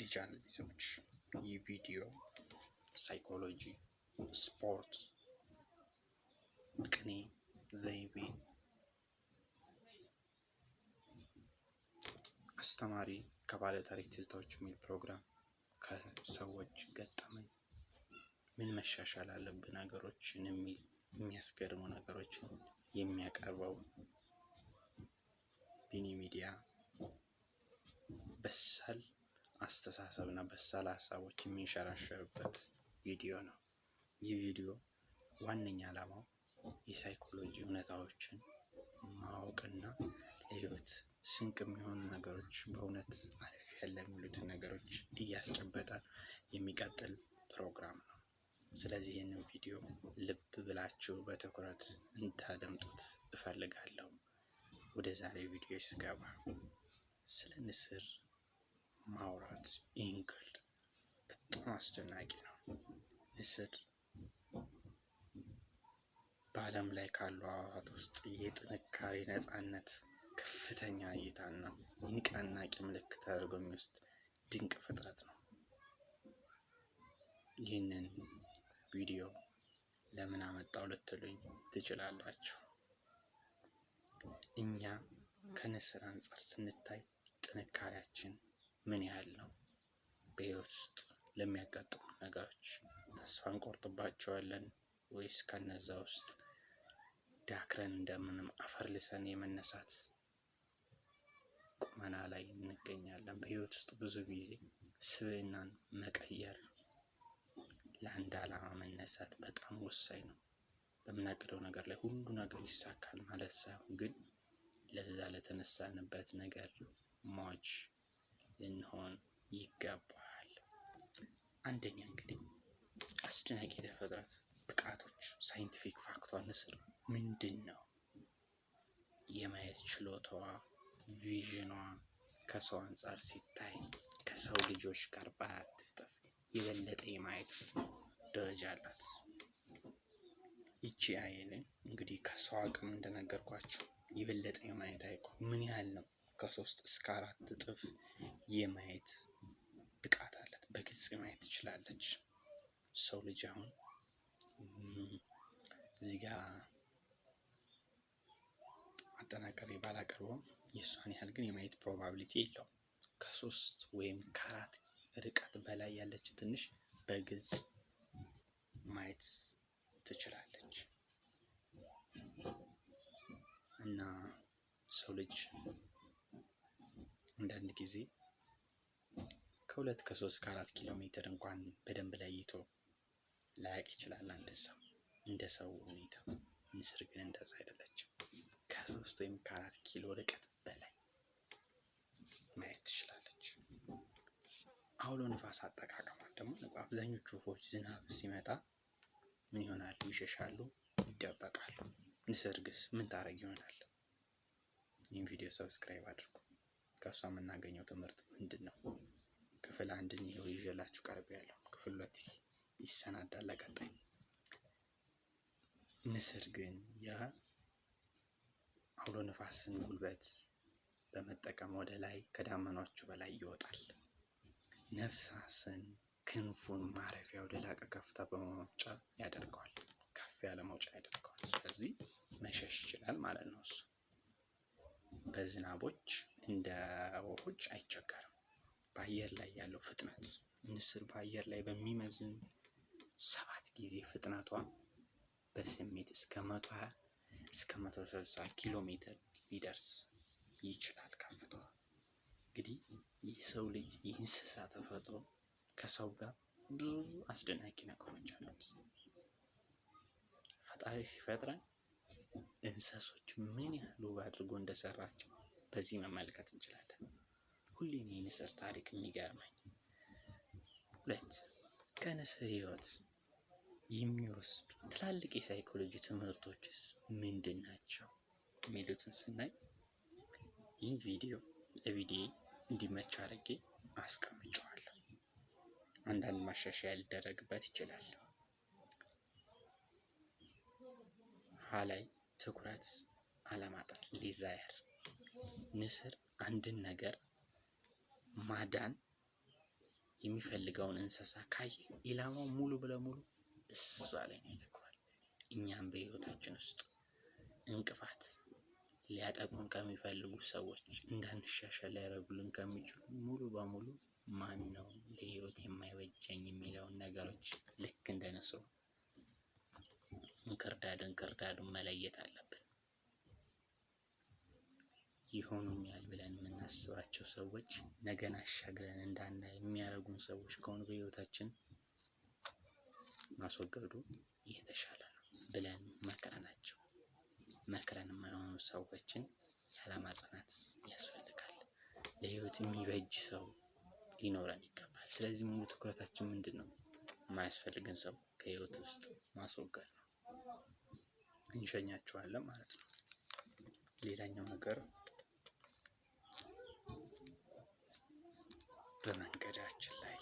የቻናል ቤተሰቦች ይህ ቪዲዮ ሳይኮሎጂ፣ ስፖርት፣ ቅኔ፣ ዘይቤ፣ አስተማሪ ከባለ ታሪክ ትዝታዎች የሚል ፕሮግራም ከሰዎች ገጠመኝ ምን መሻሻል አለብን ነገሮችን የሚል የሚያስገርሙ ነገሮችን የሚያቀርበው ቢኒ ሚዲያ በሳል አስተሳሰብና በሳል ሀሳቦች የሚንሸራሸርበት ቪዲዮ ነው። ይህ ቪዲዮ ዋነኛ ዓላማው የሳይኮሎጂ እውነታዎችን ማወቅና ለህይወት ስንቅ የሚሆኑ ነገሮች በእውነት አለፍ ያለ የሚሉትን ነገሮች እያስጨበጠ የሚቀጥል ፕሮግራም ነው። ስለዚህ ይህንን ቪዲዮ ልብ ብላችሁ በትኩረት እንታደምጡት እፈልጋለሁ። ወደ ዛሬው ቪዲዮ ስገባ ስለ ንስር ማውራት ይንክል በጣም አስደናቂ ነው። ንስር በዓለም ላይ ካሉ አዕዋፋት ውስጥ የጥንካሬ፣ ነፃነት፣ ከፍተኛ እይታና ንቅናቄ ምልክት ተደርጎ የሚወስድ ድንቅ ፍጥረት ነው። ይህንን ቪዲዮ ለምን አመጣው ልትሉኝ ትችላላችሁ። እኛ ከንስር አንጻር ስንታይ ጥንካሬያችን ምን ያህል ነው? በህይወት ውስጥ ለሚያጋጥሙ ነገሮች ተስፋ እንቆርጥባቸዋለን ወይስ ከነዛ ውስጥ ዳክረን እንደምንም አፈር ልሰን የመነሳት ቁመና ላይ እንገኛለን? በህይወት ውስጥ ብዙ ጊዜ ስብዕናን መቀየር፣ ለአንድ ዓላማ መነሳት በጣም ወሳኝ ነው። በምናቅደው ነገር ላይ ሁሉ ነገር ይሳካል ማለት ሳይሆን ግን ለዛ ለተነሳንበት ነገር ሟች ልንሆን ይገባል። አንደኛ እንግዲህ አስደናቂ የተፈጥሮ ብቃቶች ሳይንቲፊክ ፋክቷ ንስር ምንድን ነው? የማየት ችሎታዋ፣ ቪዥኗ ከሰው አንጻር ሲታይ ከሰው ልጆች ጋር በአራት እጥፍ የበለጠ የማየት ደረጃ አላት። ይቺ አይን እንግዲህ ከሰው አቅም እንደነገርኳችሁ የበለጠ የማየት አይቆ ምን ያህል ነው? ከ3 እስከ 4 እጥፍ የማየት ብቃት አላት። በግልጽ ማየት ትችላለች። ሰው ልጅ አሁን እዚህ ጋር አጠናቀሬ ባላቀርበውም የእሷን ያህል ግን የማየት ፕሮባቢሊቲ የለውም። ከ3 ወይም ከ4 ርቀት በላይ ያለች ትንሽ በግልጽ ማየት ትችላለች። እና ሰው ልጅ አንዳንድ ጊዜ ከ2 ከ3 ከ4 ኪሎ ሜትር እንኳን በደንብ ለይቶ ላያቅ ይችላል አንድ ሰው እንደ ሰው ሁኔታ። ንስር ግን እንደዛ አይደለችም። ከ3 ወይም ከ4 ኪሎ ርቀት በላይ ማየት ትችላለች። አውሎ ንፋስ አጠቃቀሟት ደግሞ አብዛኞቹ ወፎች ዝናብ ሲመጣ ምን ይሆናሉ? ይሸሻሉ፣ ይደበቃሉ። ንስር ግን ምን ታረግ ይሆናል? ይህን ቪዲዮ ሰብስክራይብ አድርጉ። ከሷ የምናገኘው ትምህርት ምንድን ነው? ክፍል 1ን ይኸው ይዤላችሁ ቀርቤያለሁ። ክፍል 2 ይሰናዳል ለቀጣይ። ንስር ግን የአውሎ ንፋስን ጉልበት በመጠቀም ወደ ላይ ከዳመናዎቹ በላይ ይወጣል። ነፋስን ክንፉን ማረፊያ ወደ ላቀ ከፍታ በመውጫ ያደርገዋል፣ ከፍ ያለ መውጫ ያደርገዋል። ስለዚህ መሸሽ ይችላል ማለት ነው። እሱ በዝናቦች እንደ ወፎች አይቸገርም። በአየር ላይ ያለው ፍጥነት ንስር በአየር ላይ በሚመዝን 7 ጊዜ ፍጥነቷ በስሜት እስከ 120 እስከ 160 ኪሎ ሜትር ሊደርስ ይችላል ከፍታዋ። እንግዲህ የሰው ልጅ የእንስሳ ተፈጥሮ ከሰው ጋር ብዙ አስደናቂ ነገሮች አሉት። ፈጣሪ ሲፈጥረን እንስሶች ምን ያህል ውብ አድርጎ እንደሰራቸው በዚህ መመልከት እንችላለን። ሁሌም የንስር ታሪክ የሚገርመኝ 2 ከንስር ህይወት የሚወስዱ ትላልቅ የሳይኮሎጂ ትምህርቶችስ ምንድን ናቸው የሚሉትን ስናይ ይህ ቪዲዮ ለቪዲዮ እንዲመች አድርጌ አስቀምጨዋለሁ። አንዳንድ ማሻሻያ ሊደረግበት ይችላል። ላይ ትኩረት አለማጣት ዲዛየር ንስር አንድን ነገር ማዳን የሚፈልገውን እንስሳ ካየ ኢላማው ሙሉ በሙሉ እሷ ላይ ነው ያተኮረው። እኛም በህይወታችን ውስጥ እንቅፋት ሊያጠቁን ከሚፈልጉ ሰዎች እንዳንሻሻል ሊያደርጉልን ከሚችሉ ሙሉ በሙሉ ማን ነው ለህይወት የማይበጀኝ የሚለውን ነገሮች ልክ እንደነሰው እንክርዳዱን መለየት አለብን። ይሆኑኛል ብለን የምናስባቸው ሰዎች ነገን አሻግረን እንዳናይ የሚያደርጉን ሰዎች ከሆኑ በህይወታችን ማስወገዱ የተሻለ ነው ብለን መክረናቸው። መክረን የማይሆኑ ሰዎችን ያለማጽናት ያስፈልጋል። ለህይወት የሚበጅ ሰው ሊኖረን ይገባል። ስለዚህ ሙሉ ትኩረታችን ምንድነው? የማያስፈልገን ሰው ከህይወት ውስጥ ማስወገድ ነው። እንሸኛቸዋለን ማለት ነው። ሌላኛው ነገር በመንገዳችን ላይ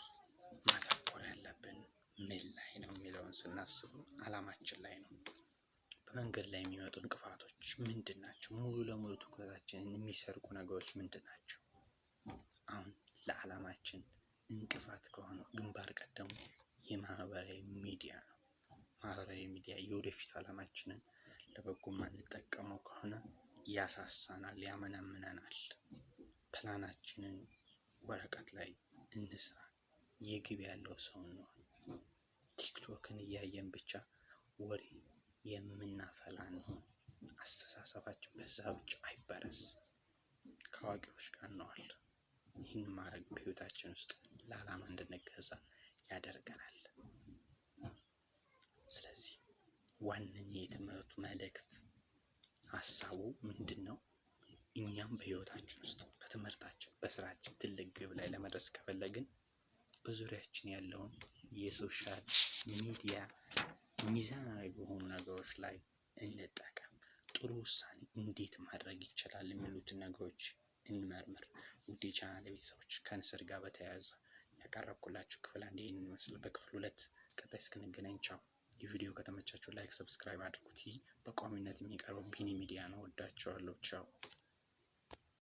ማተኮር ያለብን ምን ላይ ነው የሚለውን ስናስብ አላማችን ላይ ነው። በመንገድ ላይ የሚመጡ እንቅፋቶች ምንድን ናቸው? ሙሉ ለሙሉ ትኩረታችንን የሚሰርቁ ነገሮች ምንድን ናቸው? አሁን ለዓላማችን እንቅፋት ከሆነው ግንባር ቀደሙ የማህበራዊ ሚዲያ ነው። ማህበራዊ ሚዲያ የወደፊት ዓላማችንን ለበጎ የማንጠቀመው ከሆነ ያሳሳናል፣ ያመነምነናል። ፕላናችንን ወረቀት ላይ እንስራ። የግብ ያለው ሰው ነው። ቲክቶክን እያየን ብቻ ወሬ የምናፈላ ነው። አስተሳሰባችን በዛ ብቻ አይበረስ። ከአዋቂዎች ጋር እንዋል። ይህን ማድረግ በህይወታችን ውስጥ ለዓላማ እንድንገዛ ያደርገናል። ስለዚህ ዋነኛ የትምህርቱ መልእክት ሀሳቡ ምንድነው? እኛም በህይወታችን ውስጥ በትምህርታችን በስራችን ትልቅ ግብ ላይ ለመድረስ ከፈለግን በዙሪያችን ያለውን የሶሻል ሚዲያ ሚዛናዊ በሆኑ ነገሮች ላይ እንጠቀም። ጥሩ ውሳኔ እንዴት ማድረግ ይችላል የሚሉትን ነገሮች እንመርምር። ውድ የቻናሌ ቤተሰቦች ከንስር ጋር በተያያዘ ያቀረብኩላችሁ ክፍል 1 ይህንን ይመስላል። በክፍል 2 ቀጣይ እስክንገናኝ ቻው። የቪዲዮ ከተመቻችሁ ላይክ፣ ሰብስክራይብ አድርጉት። ይህ በቋሚነት የሚቀርበው ቢኒ ሚዲያ ነው። ወዳችኋለሁ። ቻው።